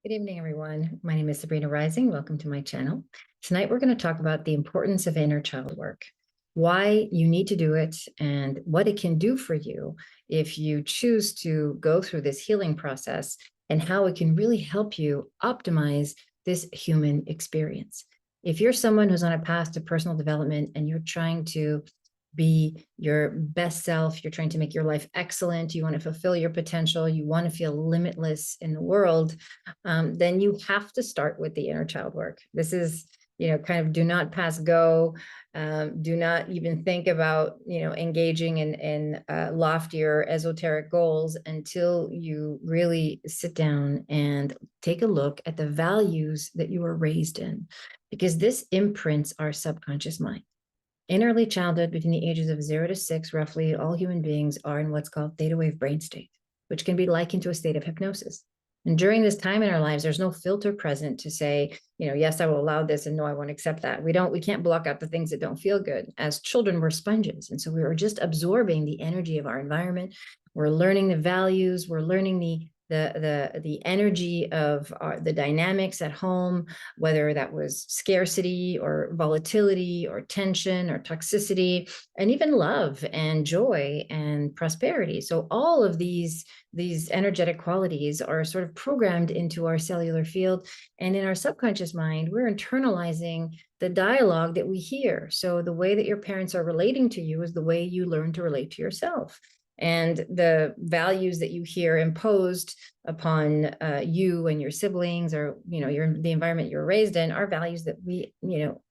Good evening, everyone. My name is Sabrina Rising. Welcome to my channel. Tonight, we're going to talk about the importance of inner child work, why you need to do it, and what it can do for you if you choose to go through this healing process, and how it can really help you optimize this human experience. If you're someone who's on a path to personal development and you're trying to be your best self, you're trying to make your life excellent, you want to fulfill your potential, you want to feel limitless in the world, then you have to start with the inner child work. This is, kind of do not pass go. Do not even think about, engaging in loftier esoteric goals until you really sit down and take a look at the values that you were raised in, because this imprints our subconscious mind. In early childhood, between the ages of 0 to 6, roughly all human beings are in what's called theta wave brain state, which can be likened to a state of hypnosis. And during this time in our lives, there's no filter present to say, yes, I will allow this, and no, I won't accept that. We can't block out the things that don't feel good. As children, we're sponges. And so we were just absorbing the energy of our environment. We're learning the values, we're learning the energy of the dynamics at home, whether that was scarcity or volatility or tension or toxicity, and even love and joy and prosperity. So all of these energetic qualities are sort of programmed into our cellular field, and in our subconscious mind, we're internalizing the dialogue that we hear. So the way that your parents are relating to you is the way you learn to relate to yourself. And the values that you hear imposed upon you and your siblings, or the environment you're raised in, are values that we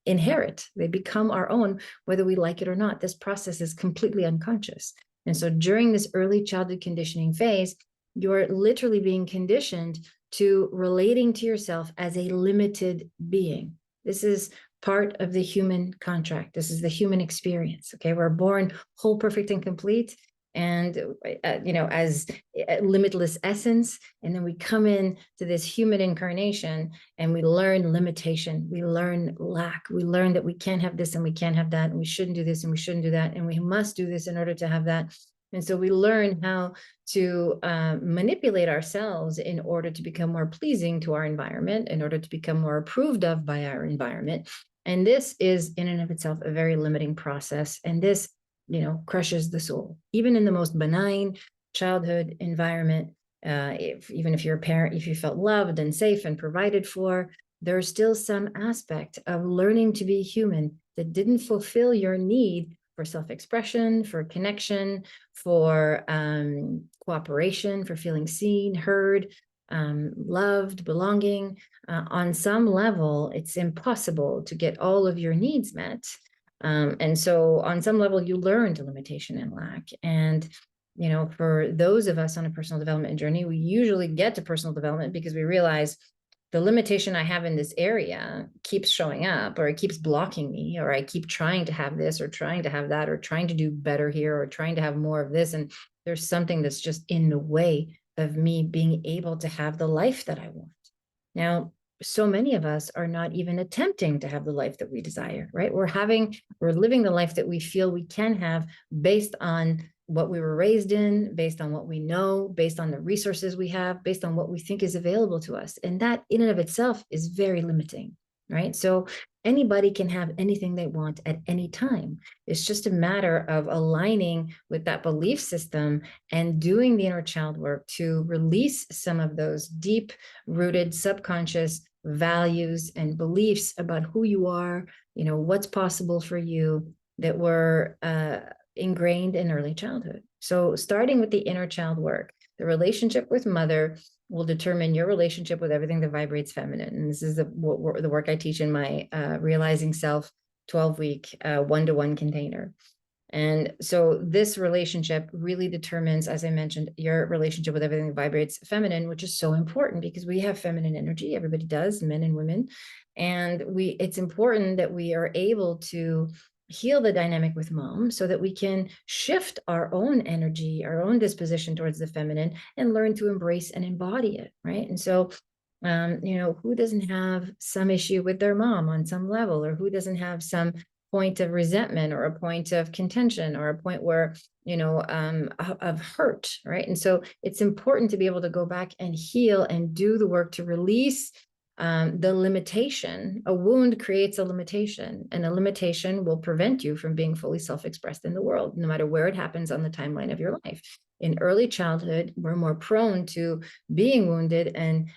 inherit. They become our own, whether we like it or not. This process is completely unconscious. And so during this early childhood conditioning phase, you're literally being conditioned to relating to yourself as a limited being. This is part of the human contract. This is the human experience. Okay, we're born whole, perfect, and complete, and as a limitless essence, and then we come in to this human incarnation and we learn limitation, we learn lack, we learn that we can't have this and we can't have that, and we shouldn't do this and we shouldn't do that, and we must do this in order to have that. And so we learn how to manipulate ourselves in order to become more pleasing to our environment, in order to become more approved of by our environment. And this is in and of itself a very limiting process, and this crushes the soul. Even in the most benign childhood environment, even if you're a parent, if you felt loved and safe and provided for, there's still some aspect of learning to be human that didn't fulfill your need for self-expression, for connection, for cooperation, for feeling seen, heard, loved, belonging. On some level, it's impossible to get all of your needs met. And so on some level, you learn to limitation and lack. And, for those of us on a personal development journey, we usually get to personal development because we realize the limitation I have in this area keeps showing up, or it keeps blocking me, or I keep trying to have this or trying to have that, or trying to do better here, or trying to have more of this. And there's something that's just in the way of me being able to have the life that I want. Now, so many of us are not even attempting to have the life that we desire, right? We're living the life that we feel we can have based on what we were raised in, based on what we know, based on the resources we have, based on what we think is available to us. And that in and of itself is very limiting, right? So anybody can have anything they want at any time. It's just a matter of aligning with that belief system and doing the inner child work to release some of those deep rooted subconscious values and beliefs about who you are, what's possible for you, that were ingrained in early childhood. So starting with the inner child work, the relationship with mother will determine your relationship with everything that vibrates feminine. And this is the work I teach in my Realizing Self 12-week one-to-one container. And so this relationship really determines, as I mentioned, your relationship with everything that vibrates feminine, which is so important because we have feminine energy. Everybody does, men and women. And it's important that we are able to heal the dynamic with mom so that we can shift our own energy, our own disposition towards the feminine, and learn to embrace and embody it, right? And so who doesn't have some issue with their mom on some level, or who doesn't have some point of resentment or a point of contention or a point where, of hurt, right? And so it's important to be able to go back and heal and do the work to release the limitation. A wound creates a limitation, and a limitation will prevent you from being fully self-expressed in the world, no matter where it happens on the timeline of your life. In early childhood, we're more prone to being wounded and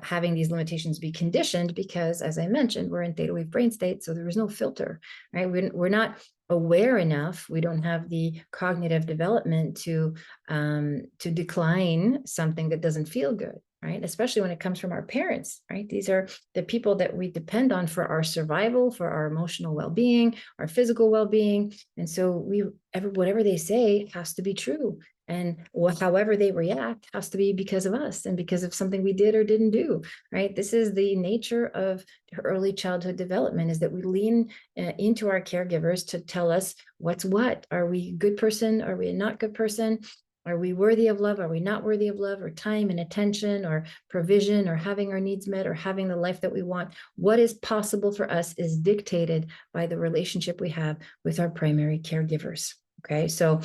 having these limitations be conditioned because, as I mentioned, we're in theta wave brain state, so there is no filter, right? We're not aware enough. We don't have the cognitive development to decline something that doesn't feel good, right? Especially when it comes from our parents, right? These are the people that we depend on for our survival, for our emotional well-being, our physical well-being. And so whatever they say has to be true. And however they react has to be because of us and because of something we did or didn't do, right? This is the nature of early childhood development, is that we lean into our caregivers to tell us what's what. Are we a good person? Are we a not good person? Are we worthy of love? Are we not worthy of love or time and attention or provision or having our needs met or having the life that we want? What is possible for us is dictated by the relationship we have with our primary caregivers. Okay, so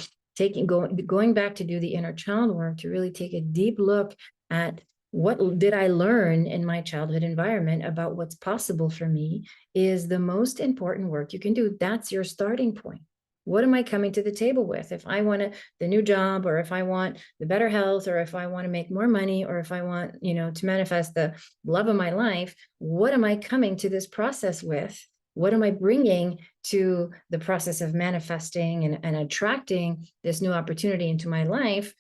going back to do the inner child work, to really take a deep look at what did I learn in my childhood environment about what's possible for me is the most important work you can do. That's your starting point. What am I coming to the table with? If I want the new job, or if I want the better health, or if I want to make more money, or if I want, to manifest the love of my life, what am I coming to this process with? What am I bringing to the process of manifesting and attracting this new opportunity into my life?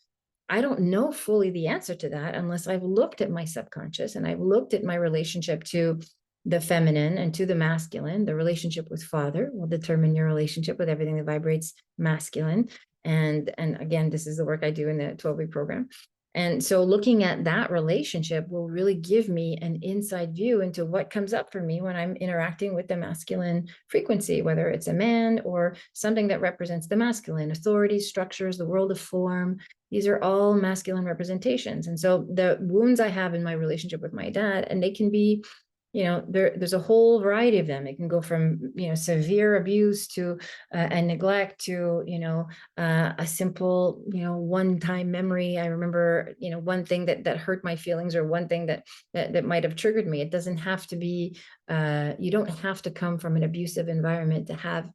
I don't know fully the answer to that unless I've looked at my subconscious and I've looked at my relationship to the feminine and to the masculine. The relationship with father will determine your relationship with everything that vibrates masculine. And again, this is the work I do in the 12-week program. And so looking at that relationship will really give me an inside view into what comes up for me when I'm interacting with the masculine frequency, whether it's a man or something that represents the masculine, authority, structures, the world of form. These are all masculine representations. And so the wounds I have in my relationship with my dad, and they can be, there's a whole variety of them. It can go from, severe abuse to and neglect to, a simple, one-time memory. I remember, one thing that hurt my feelings, or one thing that might have triggered me. It doesn't have to be, you don't have to come from an abusive environment to have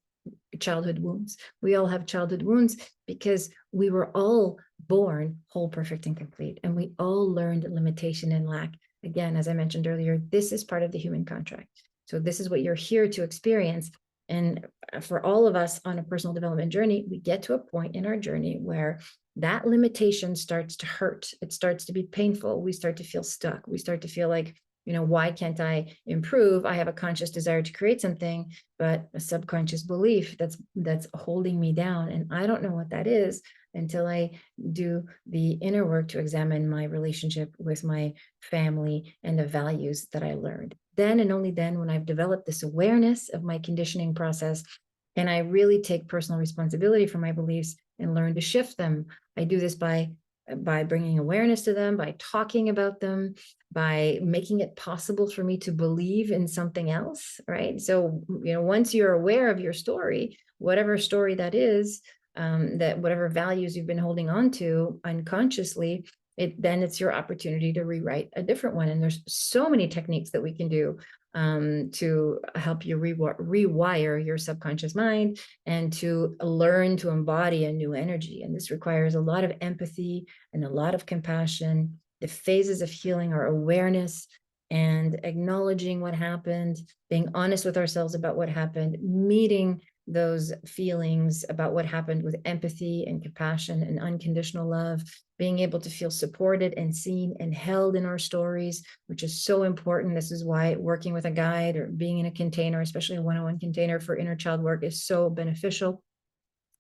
childhood wounds. We all have childhood wounds because we were all born whole, perfect, and complete. And we all learned limitation and lack. Again, as I mentioned earlier, this is part of the human contract. So this is what you're here to experience. And for all of us on a personal development journey, we get to a point in our journey where that limitation starts to hurt. It starts to be painful. We start to feel stuck. We start to feel like, why can't I improve? I have a conscious desire to create something, but a subconscious belief that's holding me down. And I don't know what that is until I do the inner work to examine my relationship with my family and the values that I learned. Then and only then, when I've developed this awareness of my conditioning process, can I really take personal responsibility for my beliefs and learn to shift them. I do this by bringing awareness to them, by talking about them, by making it possible for me to believe in something else, right? So, once you're aware of your story, whatever story that is, that whatever values you've been holding on to unconsciously, then it's your opportunity to rewrite a different one. And there's so many techniques that we can do to help you rewire your subconscious mind and to learn to embody a new energy. And this requires a lot of empathy and a lot of compassion. The phases of healing are awareness and acknowledging what happened, being honest with ourselves about what happened, meeting those feelings about what happened with empathy and compassion and unconditional love, being able to feel supported and seen and held in our stories, which is so important. This is why working with a guide or being in a container, especially a one-on-one container for inner child work, is so beneficial.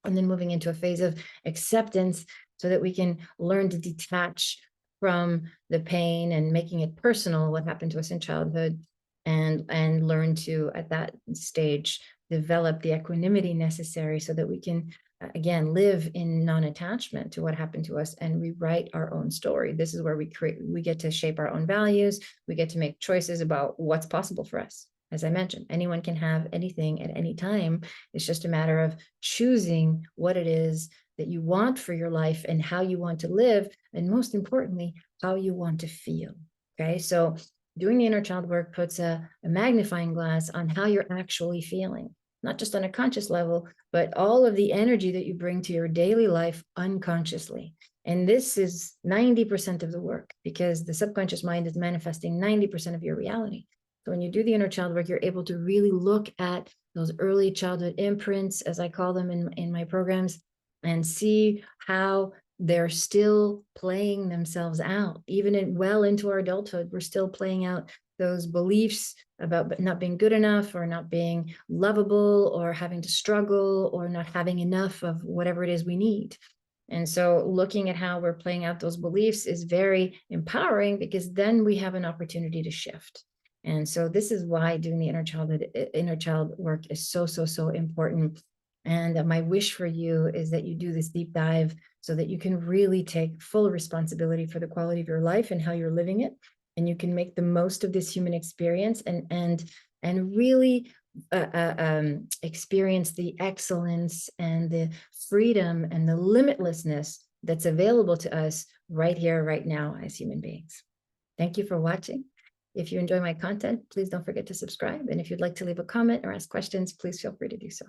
And then moving into a phase of acceptance so that we can learn to detach from the pain and making it personal, what happened to us in childhood, and learn to, at that stage, develop the equanimity necessary so that we can, again, live in non-attachment to what happened to us and rewrite our own story. This is where we get to shape our own values. We get to make choices about what's possible for us. As I mentioned, anyone can have anything at any time. It's just a matter of choosing what it is that you want for your life and how you want to live, and most importantly, how you want to feel. Okay, so doing the inner child work puts a magnifying glass on how you're actually feeling, not just on a conscious level, but all of the energy that you bring to your daily life unconsciously. And this is 90% of the work, because the subconscious mind is manifesting 90% of your reality. So when you do the inner child work, you're able to really look at those early childhood imprints, as I call them in my programs, and see how they're still playing themselves out. Even well into our adulthood, we're still playing out those beliefs about not being good enough, or not being lovable, or having to struggle, or not having enough of whatever it is we need. And so looking at how we're playing out those beliefs is very empowering, because then we have an opportunity to shift. And so this is why doing the inner child work is so, so, so important. And my wish for you is that you do this deep dive so that you can really take full responsibility for the quality of your life and how you're living it. And you can make the most of this human experience and really experience the excellence and the freedom and the limitlessness that's available to us right here, right now, as human beings. Thank you for watching. If you enjoy my content, please don't forget to subscribe. And if you'd like to leave a comment or ask questions, please feel free to do so.